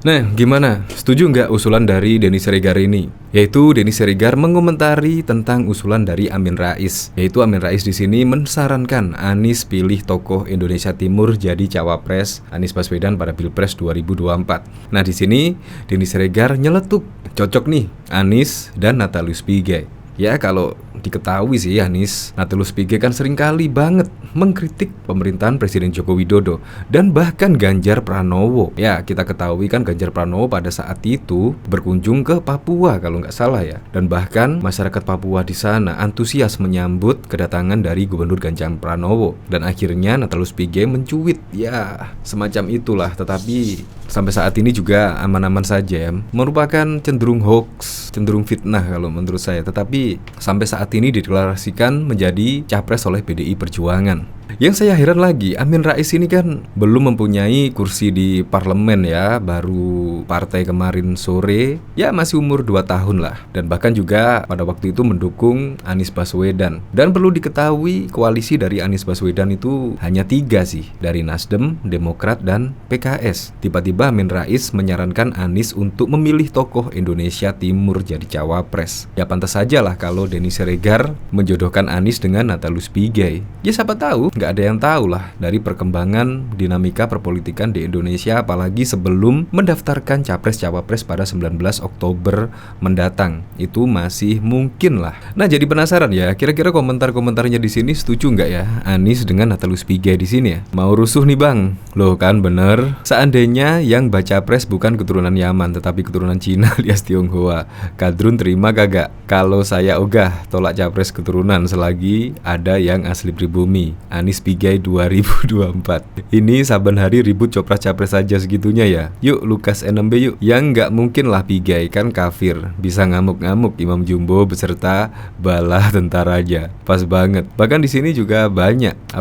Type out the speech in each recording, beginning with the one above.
Nah, gimana? Setuju nggak usulan dari Denny Siregar ini? Yaitu Denny Siregar mengomentari tentang usulan dari Amin Rais. Yaitu Amin Rais di sini mensarankan Anies pilih tokoh Indonesia Timur jadi cawapres Anies Baswedan pada Pilpres 2024. Nah, di sini Denny Siregar nyeletuk, cocok nih Anies dan Natalius Pigai. Ya kalau diketahui sih Anies Natalius Pigai kan seringkali banget mengkritik pemerintahan Presiden Joko Widodo dan bahkan Ganjar Pranowo. Ya kita ketahui kan Ganjar Pranowo pada saat itu berkunjung ke Papua kalau nggak salah ya. Dan bahkan masyarakat Papua di sana antusias menyambut kedatangan dari Gubernur Ganjar Pranowo. Dan akhirnya Natalius Pigai mencuit ya semacam itulah. Tetapi sampai saat ini juga aman-aman saja ya. Merupakan cenderung hoax, cenderung fitnah kalau menurut saya. Tetapi sampai saat ini dideklarasikan menjadi capres oleh PDI Perjuangan. Yang saya heran lagi, Amin Rais ini kan belum mempunyai kursi di parlemen ya, baru partai kemarin sore, ya masih umur 2 tahun lah. Dan bahkan juga pada waktu itu mendukung Anies Baswedan. Dan perlu diketahui koalisi dari Anies Baswedan itu hanya 3 sih, dari Nasdem, Demokrat, dan PKS. Tiba-tiba Amin Rais menyarankan Anies untuk memilih tokoh Indonesia Timur jadi cawapres. Ya pantas saja lah kalau Denny Siregar menjodohkan Anies dengan Natalius Pigai. Ya siapa tahu, nggak ada yang tahu lah dari perkembangan dinamika perpolitikan di Indonesia, apalagi sebelum mendaftarkan capres-cawapres pada 19 Oktober mendatang. Itu masih mungkin lah. Nah jadi penasaran ya, kira-kira komentar-komentarnya di sini setuju nggak ya Anies dengan Natalius Pigai di sini ya? Mau rusuh nih bang? Loh kan bener. Seandainya yang baca pres bukan keturunan Yaman tetapi keturunan Cina alias Tionghoa, Kadrun terima kagak? Kalau saya ogah tolak capres keturunan selagi ada yang asli pribumi. Anies Pigai 2024. Ini saban hari ribut copras-capres saja segitunya ya. Yuk Lukas NMB yuk. Yang nggak mungkin lah Pigai kan kafir. Bisa ngamuk-ngamuk Imam Jumbo beserta bala tentaranya. Pas banget. Bahkan di sini juga banyak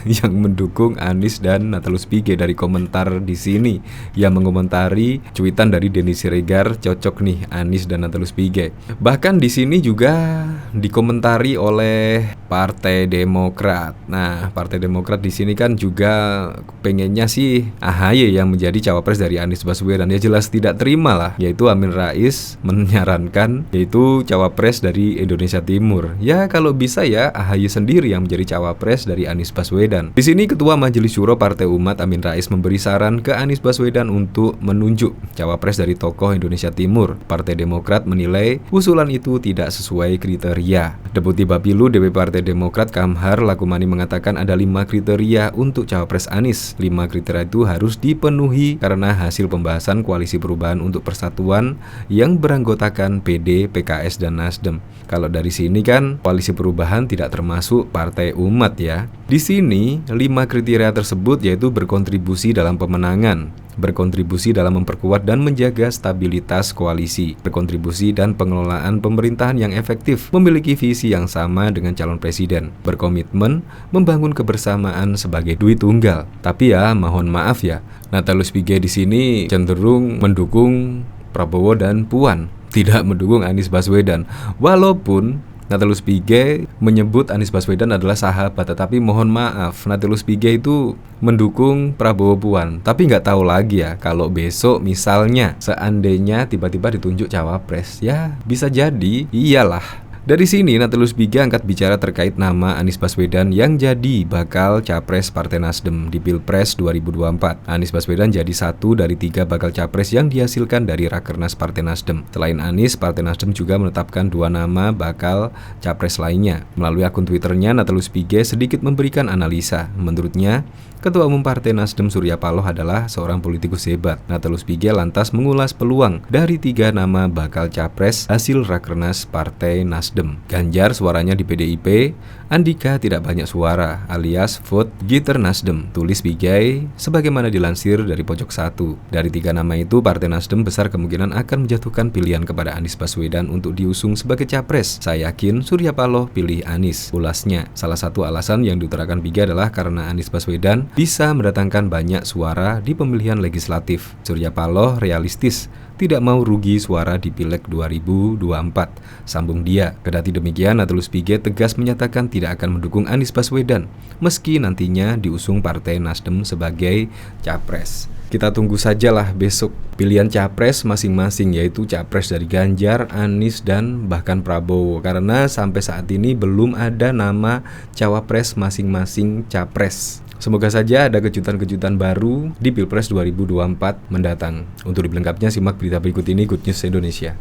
yang mendukung Anies dan Natalius Pigai dari komentar di sini yang mengomentari cuitan dari Denny Siregar cocok nih Anies dan Natalius Pigai. Bahkan di sini juga dikomentari oleh Partai Demokrat. Nah, Partai Demokrat di sini kan juga pengennya sih AHY yang menjadi cawapres dari Anies Baswedan. Ya jelas tidak terima lah, yaitu Amin Rais menyarankan yaitu cawapres dari Indonesia Timur. Ya kalau bisa ya AHY sendiri yang menjadi cawapres dari Anies Baswedan. Di sini Ketua Majelis Syuro Partai Umat Amin Rais memberi saran ke Anies Baswedan untuk menunjuk cawapres dari tokoh Indonesia Timur. Partai Demokrat menilai usulan itu tidak sesuai kriteria. Deputi Bapilu DPP Partai Demokrat Kamhar Lakumani mengatakan ada 5 kriteria untuk cawapres Anies. 5 kriteria itu harus dipenuhi karena hasil pembahasan Koalisi Perubahan untuk Persatuan yang beranggotakan PD, PKS, dan Nasdem. Kalau dari sini kan Koalisi Perubahan tidak termasuk Partai Umat ya. Di sini 5 kriteria tersebut yaitu berkontribusi dalam pemenangan, berkontribusi dalam memperkuat dan menjaga stabilitas koalisi, berkontribusi dan pengelolaan pemerintahan yang efektif, memiliki visi yang sama dengan calon presiden, berkomitmen membangun kebersamaan sebagai duit tunggal. Tapi ya mohon maaf ya, Natalius Pigai di sini cenderung mendukung Prabowo dan Puan, tidak mendukung Anies Baswedan. Walaupun Natalius Pigai menyebut Anies Baswedan adalah sahabat, tetapi mohon maaf, Natalius Pigai itu mendukung Prabowo Puan. Tapi nggak tahu lagi ya, kalau besok misalnya seandainya tiba-tiba ditunjuk cawapres, ya bisa jadi iyalah. Dari sini Natalius Pigai angkat bicara terkait nama Anies Baswedan yang jadi bakal capres Partai Nasdem di Pilpres 2024. Anies Baswedan jadi 1 dari 3 bakal capres yang dihasilkan dari Rakernas Partai Nasdem. Selain Anies, Partai Nasdem juga menetapkan 2 nama bakal capres lainnya. Melalui akun Twitternya, Natalius Pigai sedikit memberikan analisa. Menurutnya, Ketua Umum Partai Nasdem Surya Paloh adalah seorang politikus hebat. Natalius Pigai lantas mengulas peluang dari 3 nama bakal capres hasil Rakernas Partai Nasdem. Ganjar suaranya di PDIP, Andika tidak banyak suara alias vote Gitter Nasdem, tulis Pigai sebagaimana dilansir dari Pojok 1. Dari 3 nama itu, Partai Nasdem besar kemungkinan akan menjatuhkan pilihan kepada Anies Baswedan untuk diusung sebagai capres. Saya yakin Surya Paloh pilih Anies, ulasnya. Salah satu alasan yang diutarakan Pigai adalah karena Anies Baswedan bisa mendatangkan banyak suara di pemilihan legislatif. Surya Paloh realistis, tidak mau rugi suara di Pileg 2024. Sambung dia. Kendati demikian, Natalius Pigai tegas menyatakan tidak akan mendukung Anies Baswedan meski nantinya diusung Partai Nasdem sebagai capres. kita tunggu sajalah besok pilihan capres masing-masing, yaitu capres dari Ganjar, Anies, dan bahkan Prabowo. Karena sampai saat ini belum ada nama cawapres masing-masing capres. Semoga saja ada kejutan-kejutan baru di Pilpres 2024 mendatang. Untuk lebih lengkapnya simak berita berikut ini, Good News Indonesia.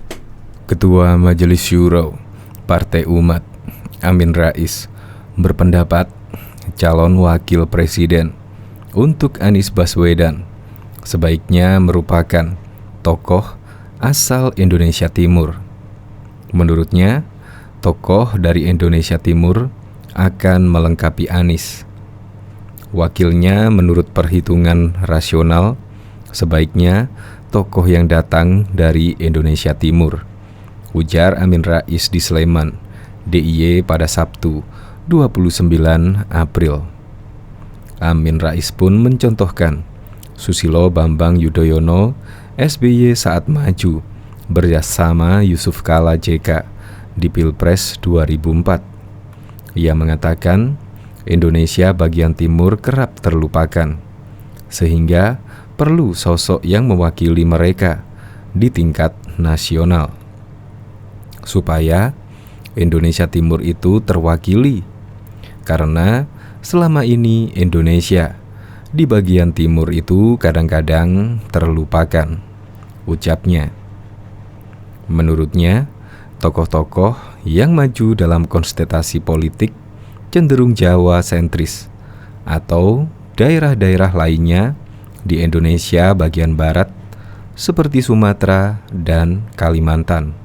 Ketua Majelis Syuro Partai Umat Amin Rais berpendapat calon wakil presiden untuk Anies Baswedan sebaiknya merupakan tokoh asal Indonesia Timur. Menurutnya, tokoh dari Indonesia Timur akan melengkapi Anies. Wakilnya menurut perhitungan rasional sebaiknya tokoh yang datang dari Indonesia Timur, ujar Amin Rais di Sleman, DIY pada Sabtu 29 April. Amin Rais pun mencontohkan Susilo Bambang Yudhoyono SBY saat maju bersama Yusuf Kala JK di Pilpres 2004. Ia mengatakan Indonesia bagian timur kerap terlupakan, sehingga perlu sosok yang mewakili mereka di tingkat nasional, supaya Indonesia Timur itu terwakili. Karena selama ini Indonesia di bagian timur itu kadang-kadang terlupakan, ucapnya. Menurutnya, tokoh-tokoh yang maju dalam konstelasi politik cenderung Jawa sentris atau daerah-daerah lainnya di Indonesia bagian barat seperti Sumatera dan Kalimantan.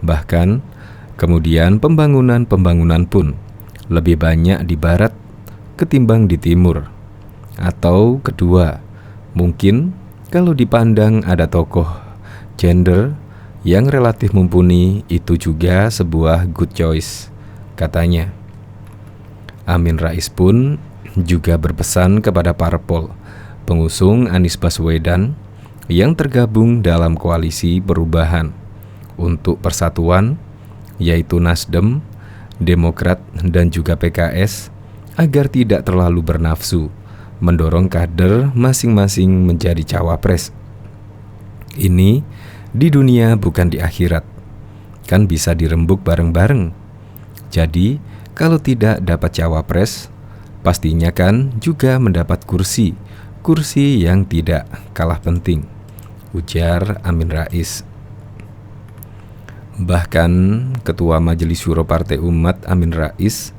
Bahkan, kemudian pembangunan pun lebih banyak di barat ketimbang di timur. Atau kedua, mungkin kalau dipandang ada tokoh gender yang relatif mumpuni, itu juga sebuah good choice, katanya. Amin Rais pun juga berpesan kepada parpol pengusung Anies Baswedan yang tergabung dalam koalisi perubahan untuk persatuan, yaitu Nasdem, Demokrat, dan juga PKS, agar tidak terlalu bernafsu mendorong kader masing-masing menjadi cawapres. Ini di dunia bukan di akhirat, kan bisa dirembuk bareng-bareng. Jadi kalau tidak dapat cawapres, pastinya kan juga mendapat kursi yang tidak kalah penting, ujar Amin Rais. Bahkan Ketua Majelis Syuro Partai Umat Amin Rais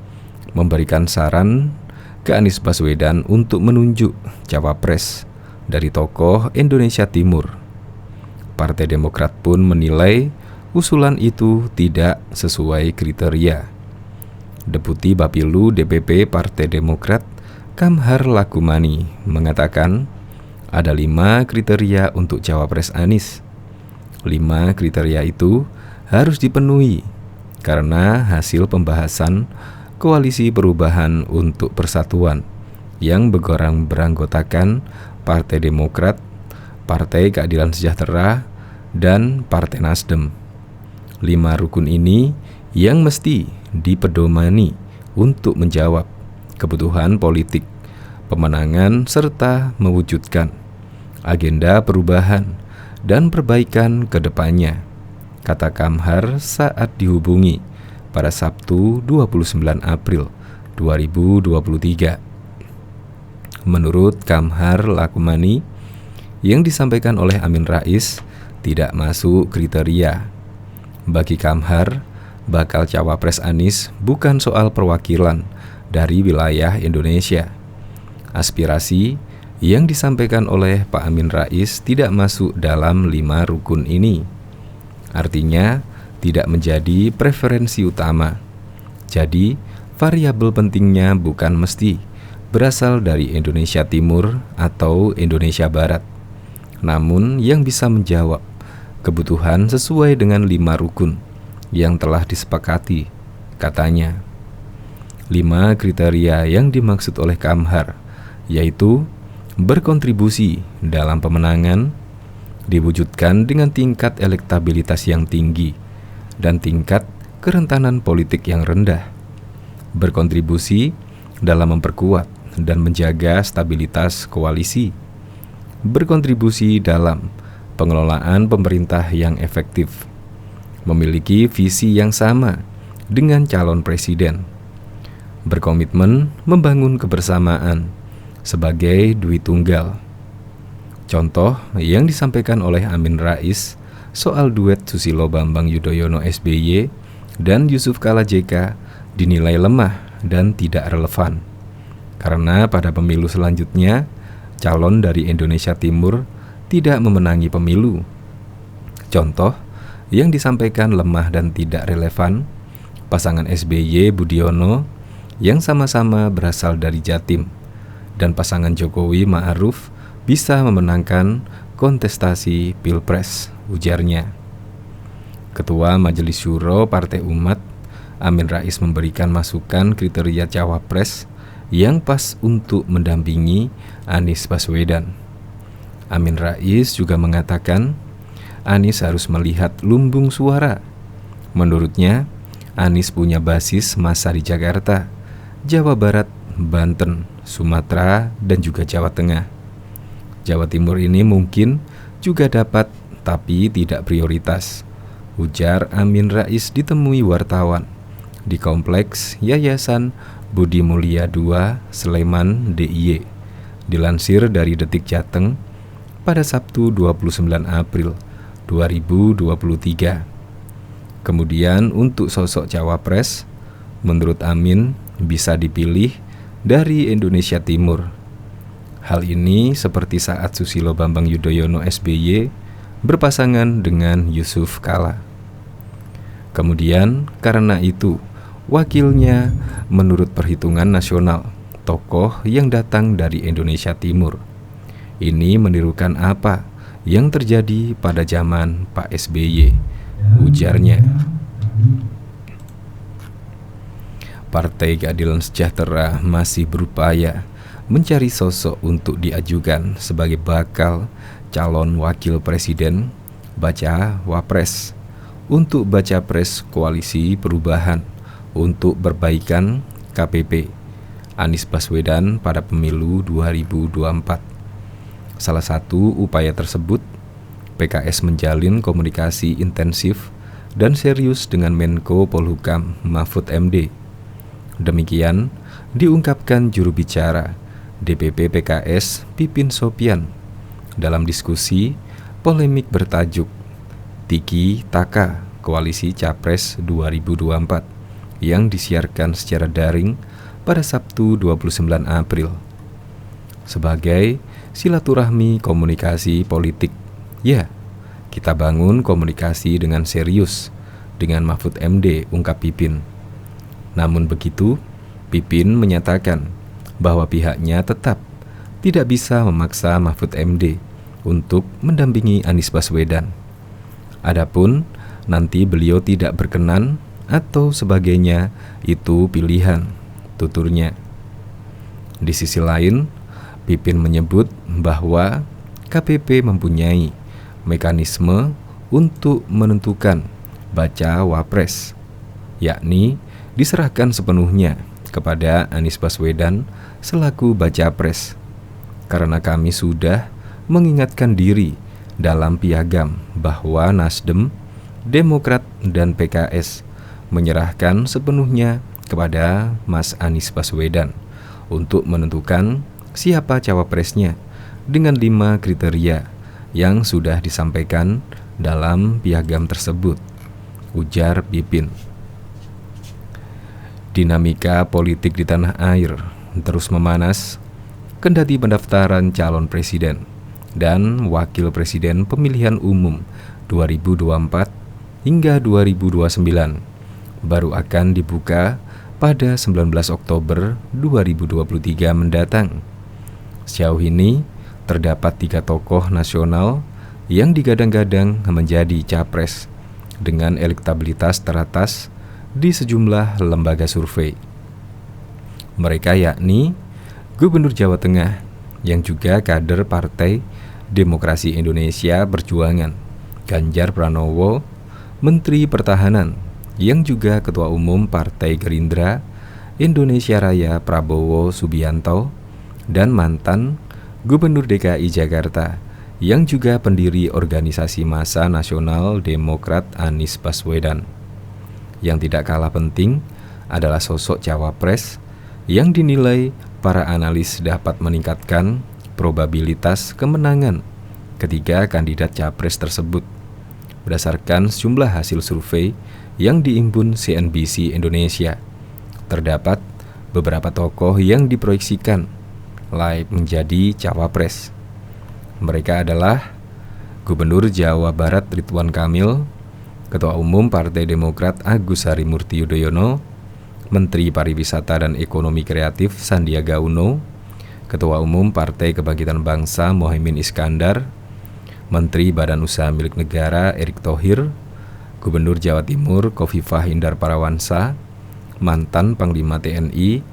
memberikan saran ke Anies Baswedan untuk menunjuk cawapres dari tokoh Indonesia Timur. Partai Demokrat pun menilai usulan itu tidak sesuai kriteria. Deputi Bapilu DPP Partai Demokrat Kamhar Lakumani mengatakan ada 5 kriteria untuk cawapres Anies. 5 kriteria itu harus dipenuhi karena hasil pembahasan Koalisi Perubahan untuk Persatuan yang beranggotakan Partai Demokrat, Partai Keadilan Sejahtera, dan Partai Nasdem. 5 rukun ini yang mesti dipedomani untuk menjawab kebutuhan politik, pemenangan, serta mewujudkan agenda perubahan dan perbaikan ke depannya, kata Kamhar saat dihubungi pada Sabtu 29 April 2023. Menurut Kamhar Lakumani, yang disampaikan oleh Amin Rais tidak masuk kriteria. Bagi Kamhar, bakal cawapres Anies bukan soal perwakilan dari wilayah Indonesia. Aspirasi yang disampaikan oleh Pak Amin Rais tidak masuk dalam 5 rukun ini. Artinya, tidak menjadi preferensi utama. Jadi, variabel pentingnya bukan mesti berasal dari Indonesia Timur atau Indonesia Barat, namun yang bisa menjawab kebutuhan sesuai dengan 5 rukun yang telah disepakati, katanya. 5 kriteria yang dimaksud oleh Kamhar, yaitu berkontribusi dalam pemenangan, diwujudkan dengan tingkat elektabilitas yang tinggi, dan tingkat kerentanan politik yang rendah, berkontribusi dalam memperkuat dan menjaga stabilitas koalisi, berkontribusi dalam pengelolaan pemerintah yang efektif, memiliki visi yang sama dengan calon presiden, berkomitmen membangun kebersamaan sebagai dui tunggal. Contoh yang disampaikan oleh Amin Rais soal duet Susilo Bambang Yudhoyono SBY dan Yusuf Kala JK dinilai lemah dan tidak relevan, karena pada pemilu selanjutnya calon dari Indonesia Timur tidak memenangi pemilu. Contoh yang disampaikan lemah dan tidak relevan, pasangan SBY Budiono yang sama-sama berasal dari Jatim, dan pasangan Jokowi Ma'ruf bisa memenangkan kontestasi Pilpres, ujarnya. Ketua Majelis Syuro Partai Umat, Amin Rais memberikan masukan kriteria cawapres yang pas untuk mendampingi Anies Baswedan. Amin Rais juga mengatakan Anies harus melihat lumbung suara. Menurutnya, Anies punya basis massa di Jakarta, Jawa Barat, Banten, Sumatera, dan juga Jawa Tengah. Jawa Timur ini mungkin juga dapat, tapi tidak prioritas, ujar Amin Rais ditemui wartawan di Kompleks Yayasan Budi Mulia II, Sleman, DIY. Dilansir dari Detik Jateng pada Sabtu 29 April 2023. Kemudian untuk sosok cawapres, menurut Amin bisa dipilih dari Indonesia Timur. Hal ini seperti saat Susilo Bambang Yudhoyono SBY berpasangan dengan Yusuf Kala. Kemudian karena itu, wakilnya menurut perhitungan nasional, tokoh yang datang dari Indonesia Timur. Ini menirukan apa yang terjadi pada zaman Pak SBY, ujarnya. Partai Keadilan Sejahtera masih berupaya mencari sosok untuk diajukan sebagai bakal calon wakil presiden, baca wapres, untuk baca pres Koalisi Perubahan untuk perbaikan KPP Anies Baswedan pada pemilu 2024. Salah satu upaya tersebut, PKS menjalin komunikasi intensif dan serius dengan Menko Polhukam Mahfud MD. Demikian diungkapkan juru bicara DPP PKS Pipin Sopian dalam diskusi polemik bertajuk Tiki Taka Koalisi Capres 2024 yang disiarkan secara daring pada Sabtu 29 April. Sebagai silaturahmi komunikasi politik, ya, kita bangun komunikasi dengan serius dengan Mahfud MD, ungkap Pipin. Namun begitu, Pipin menyatakan bahwa pihaknya tetap tidak bisa memaksa Mahfud MD untuk mendampingi Anies Baswedan. Adapun nanti beliau tidak berkenan atau sebagainya, itu pilihan, tuturnya. Di sisi lain, Pipin menyebut bahwa KPP mempunyai mekanisme untuk menentukan baca wapres, yakni diserahkan sepenuhnya kepada Anies Baswedan selaku baca pres. Karena kami sudah mengingatkan diri dalam piagam bahwa Nasdem, Demokrat, dan PKS menyerahkan sepenuhnya kepada Mas Anies Baswedan untuk menentukan siapa cawapresnya dengan 5 kriteria yang sudah disampaikan dalam piagam tersebut, ujar Pipin. Dinamika politik di tanah air terus memanas, kendati pendaftaran calon presiden dan wakil presiden pemilihan umum 2024 hingga 2029 baru akan dibuka pada 19 Oktober 2023 mendatang. Sejauh ini, terdapat 3 tokoh nasional yang digadang-gadang menjadi capres dengan elektabilitas teratas di sejumlah lembaga survei. Mereka yakni Gubernur Jawa Tengah yang juga kader Partai Demokrasi Indonesia Perjuangan, Ganjar Pranowo, Menteri Pertahanan yang juga Ketua Umum Partai Gerindra Indonesia Raya Prabowo Subianto, dan mantan Gubernur DKI Jakarta, yang juga pendiri organisasi massa nasional Demokrat Anies Baswedan. Yang tidak kalah penting adalah sosok cawapres yang dinilai para analis dapat meningkatkan probabilitas kemenangan ketiga kandidat capres tersebut. Berdasarkan sejumlah hasil survei yang diimpun CNBC Indonesia, terdapat beberapa tokoh yang diproyeksikan layak menjadi cawapres. Mereka adalah Gubernur Jawa Barat Ridwan Kamil, Ketua Umum Partai Demokrat Agus Harimurti Yudhoyono, Menteri Pariwisata dan Ekonomi Kreatif Sandiaga Uno, Ketua Umum Partai Kebangkitan Bangsa Mohaimin Iskandar, Menteri Badan Usaha Milik Negara Erick Thohir, Gubernur Jawa Timur Khofifah Indar Parawansa, mantan Panglima TNI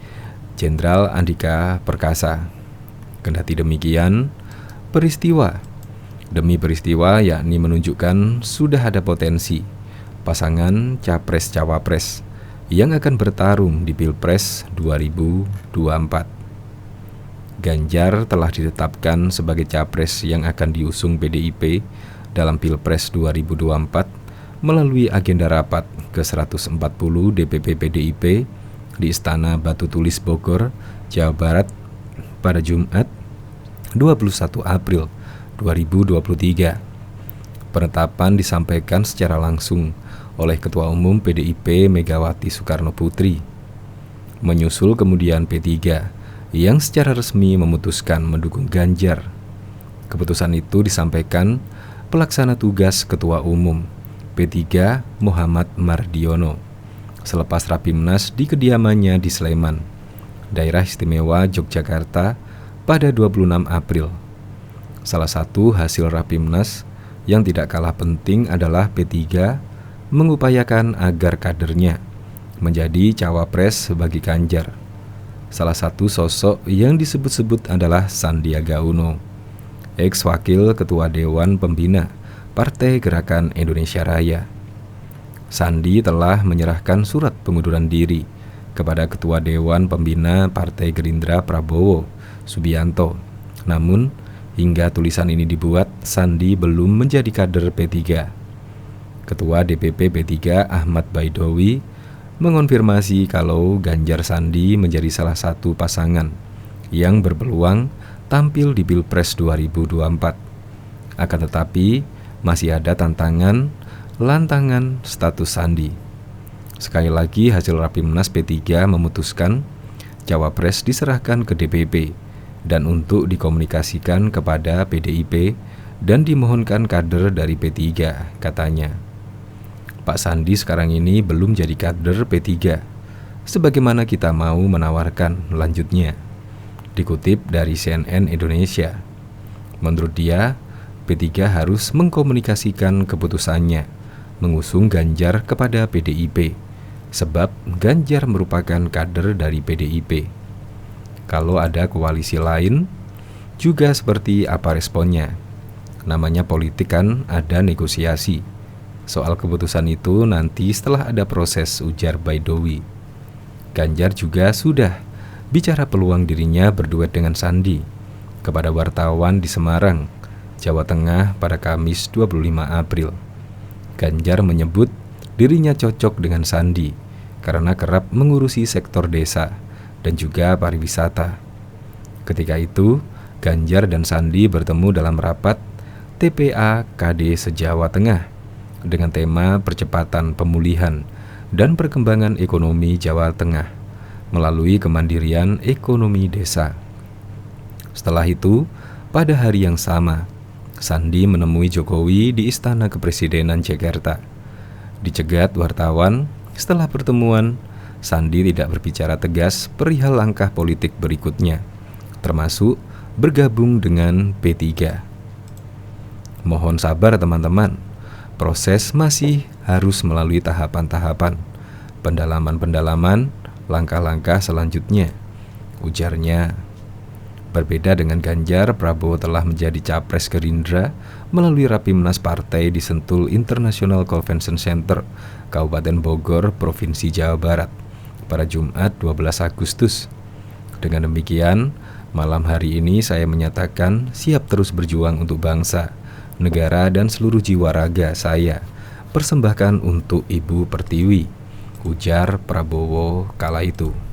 Jenderal Andika Perkasa. Kendati demikian, peristiwa demi peristiwa yakni menunjukkan sudah ada potensi pasangan capres-cawapres yang akan bertarung di Pilpres 2024. Ganjar telah ditetapkan sebagai capres yang akan diusung PDIP dalam Pilpres 2024 melalui agenda rapat ke-140 DPP PDIP di Istana Batu Tulis Bogor, Jawa Barat pada Jumat 21 April 2023. Penetapan disampaikan secara langsung oleh Ketua Umum PDIP Megawati Soekarno Putri. Menyusul kemudian P3 yang secara resmi memutuskan mendukung Ganjar. Keputusan itu disampaikan Pelaksana Tugas Ketua Umum P3 Muhammad Mardiono selepas Rapimnas di kediamannya di Sleman, Daerah Istimewa Yogyakarta pada 26 April. Salah satu hasil Rapimnas yang tidak kalah penting adalah P3 mengupayakan agar kadernya menjadi cawapres bagi Ganjar. Salah satu sosok yang disebut-sebut adalah Sandiaga Uno, ex-wakil Ketua Dewan Pembina Partai Gerakan Indonesia Raya. Sandi telah menyerahkan surat pengunduran diri kepada Ketua Dewan Pembina Partai Gerindra Prabowo Subianto. Namun, hingga tulisan ini dibuat, Sandi belum menjadi kader P3. Ketua DPP P3 Ahmad Baidowi mengonfirmasi kalau Ganjar Sandi menjadi salah satu pasangan yang berpeluang tampil di Pilpres 2024. Akan tetapi, masih ada lantangan status Sandi. Sekali lagi, hasil Rapimnas P3 memutuskan cawapres diserahkan ke DPP dan untuk dikomunikasikan kepada PDIP dan dimohonkan kader dari P3, katanya. Pak Sandi sekarang ini belum jadi kader P3, sebagaimana kita mau menawarkan, lanjutnya. Dikutip dari CNN Indonesia, menurut dia, P3 harus mengkomunikasikan keputusannya mengusung Ganjar kepada PDIP, sebab Ganjar merupakan kader dari PDIP. Kalau ada koalisi lain, juga seperti apa responnya? Namanya politik kan, ada negosiasi. Soal keputusan itu nanti setelah ada proses, ujar Baidowi. Ganjar juga sudah bicara peluang dirinya berduet dengan Sandi kepada wartawan di Semarang, Jawa Tengah pada Kamis 25 April. Ganjar menyebut dirinya cocok dengan Sandi karena kerap mengurusi sektor desa dan juga pariwisata. Ketika itu, Ganjar dan Sandi bertemu dalam rapat TPA KD se-Jawa Tengah dengan tema percepatan pemulihan dan perkembangan ekonomi Jawa Tengah melalui kemandirian ekonomi desa. Setelah itu, pada hari yang sama, Sandi menemui Jokowi di Istana Kepresidenan Jakarta. Dicegat wartawan, setelah pertemuan, Sandi tidak berbicara tegas perihal langkah politik berikutnya, termasuk bergabung dengan P3. Mohon sabar teman-teman, proses masih harus melalui tahapan-tahapan, pendalaman-pendalaman, langkah-langkah selanjutnya, ujarnya. Berbeda dengan Ganjar, Prabowo telah menjadi capres Gerindra melalui Rapimnas Partai di Sentul International Convention Center, Kabupaten Bogor, Provinsi Jawa Barat, pada Jumat 12 Agustus. Dengan demikian, malam hari ini saya menyatakan siap terus berjuang untuk bangsa, negara, dan seluruh jiwa raga saya. Persembahkan untuk Ibu Pertiwi, ujar Prabowo kala itu.